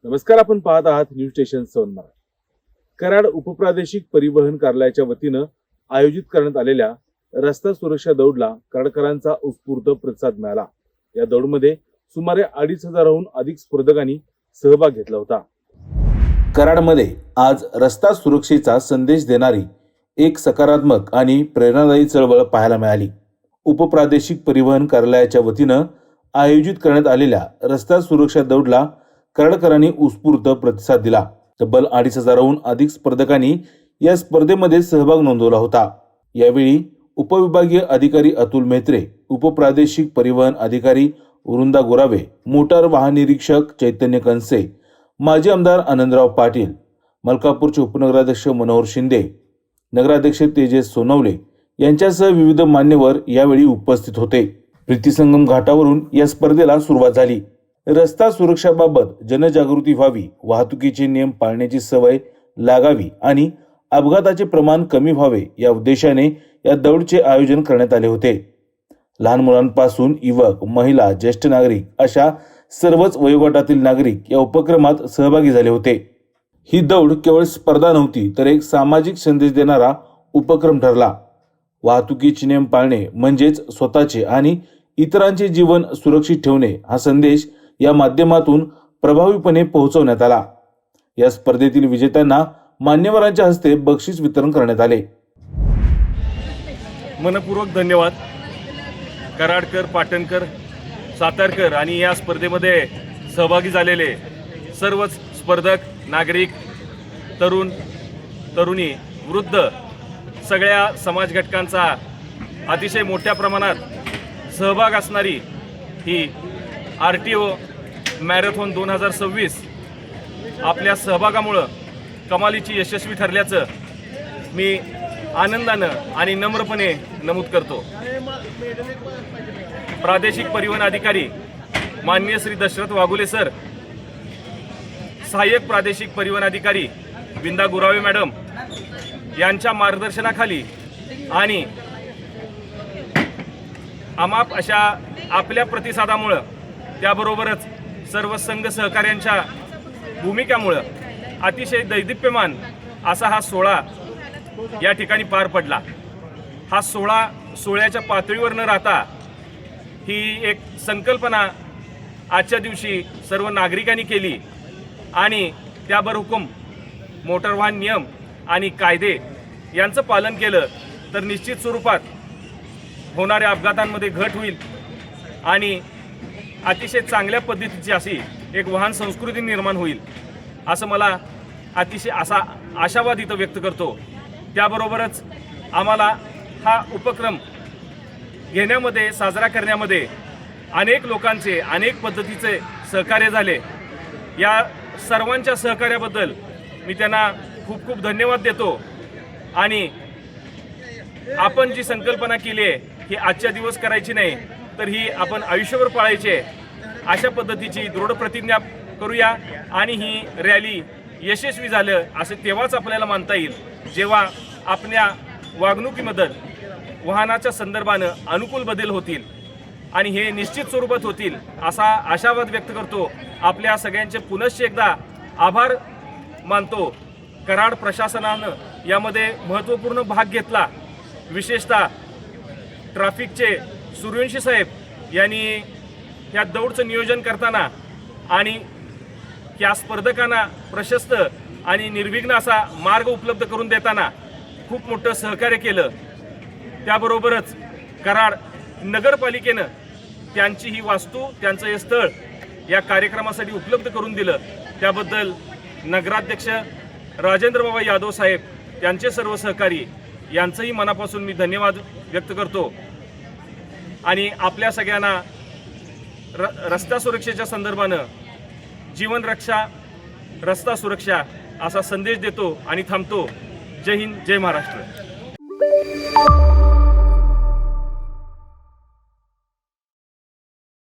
नमस्कार, आपण पाहत आहात न्यूज स्टेशन सोनमार्ग. कराड उपप्रादेशिक परिवहन कार्यालयाच्या वतीनं आयोजित करण्यात आलेल्या रस्ता सुरक्षा दौडला कराडकरांचा उत्स्फूर्त प्रतिसाद मिळाला. या दौडमध्ये सुमारे 2,500हून अधिक स्पर्धकांनी सहभाग घेतला होता. कराडमध्ये आज रस्ता सुरक्षेचा संदेश देणारी एक सकारात्मक आणि प्रेरणादायी चळवळ पाहायला मिळाली. उपप्रादेशिक परिवहन कार्यालयाच्या वतीनं आयोजित करण्यात आलेल्या रस्ता सुरक्षा दौडला कराडकरांनी उत्स्फूर्त प्रतिसाद दिला. तब्बल 2,500हून अधिक स्पर्धकांनी या स्पर्धेमध्ये सहभाग नोंदवला होता. यावेळी उपविभागीय अधिकारी अतुल मेत्रे, उपप्रादेशिक परिवहन अधिकारी वृंदा गोरावे, मोटार वाहन निरीक्षक चैतन्य कनसे, माजी आमदार आनंदराव पाटील, मलकापूरचे उपनगराध्यक्ष मनोहर शिंदे, नगराध्यक्ष तेजस सोनवले यांच्यासह विविध मान्यवर यावेळी उपस्थित होते. प्रीतीसंगम घाटावरून या स्पर्धेला सुरुवात झाली. रस्ता सुरक्षाबाबत जनजागृती व्हावी, वाहतुकीचे नियम पाळण्याची सवय लागावी आणि अपघाताचे प्रमाण कमी व्हावे या उद्देशाने या दौडचे आयोजन करण्यात आले होते. लहान मुलांपासून युवक, महिला, ज्येष्ठ नागरिक अशा सर्वच वयोगटातील नागरिक या उपक्रमात सहभागी झाले होते. ही दौड केवळ स्पर्धा नव्हती, तर एक सामाजिक संदेश देणारा उपक्रम ठरला. वाहतुकीचे नियम पाळणे म्हणजेच स्वतःचे आणि इतरांचे जीवन सुरक्षित ठेवणे हा संदेश या माध्यमातून प्रभावीपणे पोहोचवण्यात आला. या स्पर्धेतील विजेत्यांना मान्यवरांच्या हस्ते बक्षीस वितरण करण्यात आले. मनपूर्वक धन्यवाद. कराडकर, पाटणकर, सातारकर आणि या स्पर्धेमध्ये सहभागी झालेले सर्वच स्पर्धक, नागरिक, तरुण, तरुणी, वृद्ध सगळ्या समाज घटकांचा अतिशय मोठ्या प्रमाणात सहभाग असणारी ही RTO मॅरेथॉन 2026 आपल्या सहभागामुळं कमालीची यशस्वी ठरल्याचं मी आनंदानं आणि नम्रपणे नमूद करतो. प्रादेशिक परिवहन अधिकारी माननीय श्री दशरथ वाघुले सर, सहाय्यक प्रादेशिक परिवहन अधिकारी विंदा गुरावे मॅडम यांच्या मार्गदर्शनाखाली आणि अमाप अशा आपल्या प्रतिसादामुळं, त्याबरोबरच सर्व संघ सहकार्यांच्या भूमिकामुळं अतिशय दैदिप्यमान असा हा सोहळा या ठिकाणी पार पडला. हा सोहळ्याच्या पातळीवर न राहता ही एक संकल्पना आजच्या दिवशी सर्व नागरिकांनी केली आणि त्याबरहुकूम मोटार वाहन नियम आणि कायदे यांचं पालन केलं तर निश्चित स्वरूपात होणाऱ्या अपघातांमध्ये घट होईल आणि अतिशय चांगल्या पद्धतीची अशी एक वाहन संस्कृती निर्माण होईल असं मला अतिशय असा आशावाद इथं व्यक्त करतो. त्याबरोबरच आम्हाला हा उपक्रम घेण्यामध्ये, साजरा करण्यामध्ये अनेक लोकांचे, अनेक पद्धतीचे सहकार्य झाले. या सर्वांच्या सहकार्याबद्दल मी त्यांना खूप खूप धन्यवाद देतो. आणि आपण जी संकल्पना केली आहे ही आजच्या दिवस करायची नाही, तर ही आपण आयुष्यभर पाळायची आहे, अशा पद्धतीची दृढ प्रतिज्ञा करूया. आणि ही रॅली यशस्वी झालं असं तेव्हाच आपल्याला मानता येईल जेव्हा आपल्या वागणुकीमध्ये वाहनाच्या संदर्भानं अनुकूल बदल होतील आणि हे निश्चित स्वरूपात होतील असा आशावाद व्यक्त करतो. आपल्या सगळ्यांचे पुनश्च एकदा आभार मानतो. कराड प्रशासनानं यामध्ये महत्त्वपूर्ण भाग घेतला. विशेषतः ट्रॅफिकचे सूर्यवंशी साहेब यांनी या दौडचं नियोजन करताना आणि या स्पर्धकांना प्रशस्त आणि निर्विघ्न असा मार्ग उपलब्ध करून देताना खूप मोठं सहकार्य केलं. त्याबरोबरच कराड नगरपालिकेनं त्यांची ही वास्तू, त्यांचं हे स्थळ या कार्यक्रमासाठी उपलब्ध करून दिलं. त्याबद्दल नगराध्यक्ष राजेंद्र बाबा यादव साहेब, त्यांचे सर्व सहकारी यांचंही मनापासून मी धन्यवाद व्यक्त करतो. आणि आपल्या सगळ्यांना रस्ता सुरक्षेच्या संदर्भानं जीवन रक्षा, रस्ता सुरक्षा असा संदेश देतो आणि थांबतो. जय हिंद, जय महाराष्ट्र.